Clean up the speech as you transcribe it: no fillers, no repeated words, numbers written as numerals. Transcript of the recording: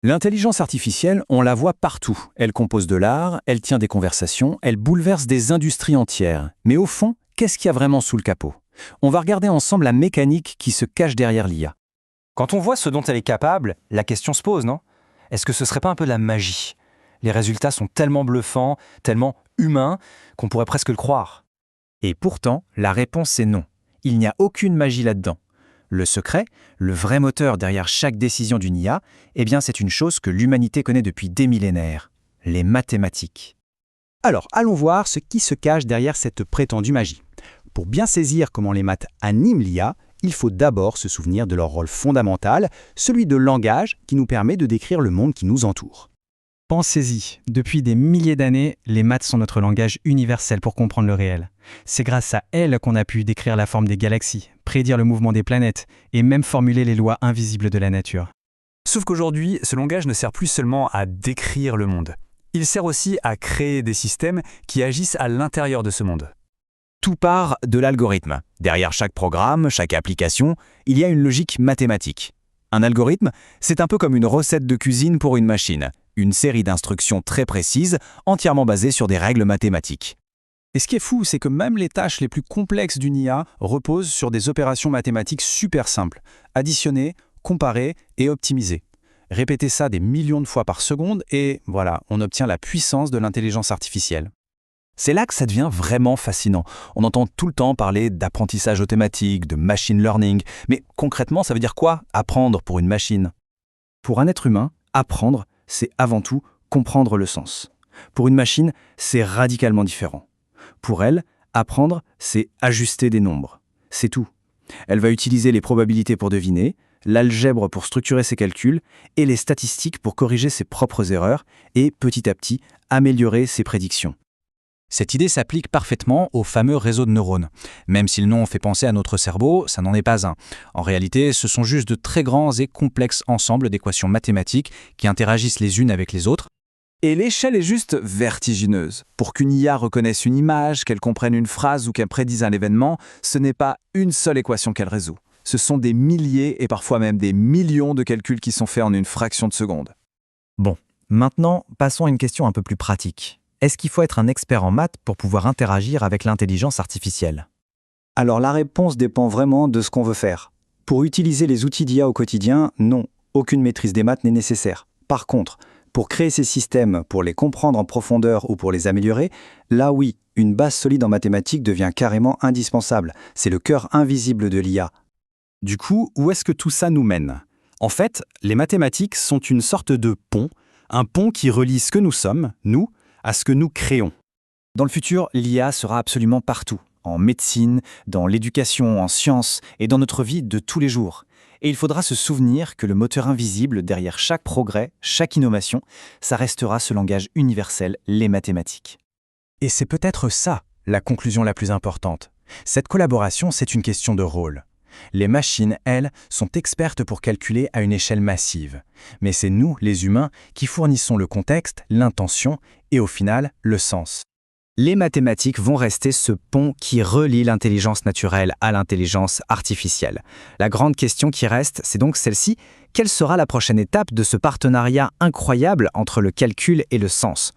L'intelligence artificielle, on la voit partout. Elle compose de l'art, elle tient des conversations, elle bouleverse des industries entières. Mais au fond, qu'est-ce qu'il y a vraiment sous le capot? On va regarder ensemble la mécanique qui se cache derrière l'IA. Quand on voit ce dont elle est capable, la question se pose, non? Est-ce que ce serait pas un peu de la magie? Les résultats sont tellement bluffants, tellement humains, qu'on pourrait presque le croire. Et pourtant, la réponse est non. Il n'y a aucune magie là-dedans. Le secret, le vrai moteur derrière chaque décision d'une IA, eh bien c'est une chose que l'humanité connaît depuis des millénaires, les mathématiques. Alors, allons voir ce qui se cache derrière cette prétendue magie. Pour bien saisir comment les maths animent l'IA, il faut d'abord se souvenir de leur rôle fondamental, celui de langage qui nous permet de décrire le monde qui nous entoure. Pensez-y, depuis des milliers d'années, les maths sont notre langage universel pour comprendre le réel. C'est grâce à elles qu'on a pu décrire la forme des galaxies, prédire le mouvement des planètes et même formuler les lois invisibles de la nature. Sauf qu'aujourd'hui, ce langage ne sert plus seulement à décrire le monde. Il sert aussi à créer des systèmes qui agissent à l'intérieur de ce monde. Tout part de l'algorithme. Derrière chaque programme, chaque application, il y a une logique mathématique. Un algorithme, c'est un peu comme une recette de cuisine pour une machine. Une série d'instructions très précises, entièrement basées sur des règles mathématiques. Et ce qui est fou, c'est que même les tâches les plus complexes d'une IA reposent sur des opérations mathématiques super simples. Additionner, comparer et optimiser. Répétez ça des millions de fois par seconde et voilà, on obtient la puissance de l'intelligence artificielle. C'est là que ça devient vraiment fascinant. On entend tout le temps parler d'apprentissage automatique, de machine learning. Mais concrètement, ça veut dire quoi, apprendre pour une machine? Pour un être humain, apprendre, c'est avant tout comprendre le sens. Pour une machine, c'est radicalement différent. Pour elle, apprendre, c'est ajuster des nombres. C'est tout. Elle va utiliser les probabilités pour deviner, l'algèbre pour structurer ses calculs et les statistiques pour corriger ses propres erreurs et, petit à petit, améliorer ses prédictions. Cette idée s'applique parfaitement au fameux réseau de neurones. Même si le nom fait penser à notre cerveau, ça n'en est pas un. En réalité, ce sont juste de très grands et complexes ensembles d'équations mathématiques qui interagissent les unes avec les autres. Et l'échelle est juste vertigineuse. Pour qu'une IA reconnaisse une image, qu'elle comprenne une phrase ou qu'elle prédise un événement, ce n'est pas une seule équation qu'elle résout. Ce sont des milliers et parfois même des millions de calculs qui sont faits en une fraction de seconde. Bon, maintenant, passons à une question un peu plus pratique. Est-ce qu'il faut être un expert en maths pour pouvoir interagir avec l'intelligence artificielle? Alors la réponse dépend vraiment de ce qu'on veut faire. Pour utiliser les outils d'IA au quotidien, non, aucune maîtrise des maths n'est nécessaire. Par contre, pour créer ces systèmes, pour les comprendre en profondeur ou pour les améliorer, là oui, une base solide en mathématiques devient carrément indispensable. C'est le cœur invisible de l'IA. Du coup, où est-ce que tout ça nous mène? En fait, les mathématiques sont une sorte de pont, un pont qui relie ce que nous sommes, nous, à ce que nous créons. Dans le futur, l'IA sera absolument partout, en médecine, dans l'éducation, en sciences et dans notre vie de tous les jours. Et il faudra se souvenir que le moteur invisible derrière chaque progrès, chaque innovation, ça restera ce langage universel, les mathématiques. Et c'est peut-être ça, la conclusion la plus importante. Cette collaboration, c'est une question de rôle. Les machines, elles, sont expertes pour calculer à une échelle massive. Mais c'est nous, les humains, qui fournissons le contexte, l'intention et au final, le sens. Les mathématiques vont rester ce pont qui relie l'intelligence naturelle à l'intelligence artificielle. La grande question qui reste, c'est donc celle-ci. Quelle sera la prochaine étape de ce partenariat incroyable entre le calcul et le sens?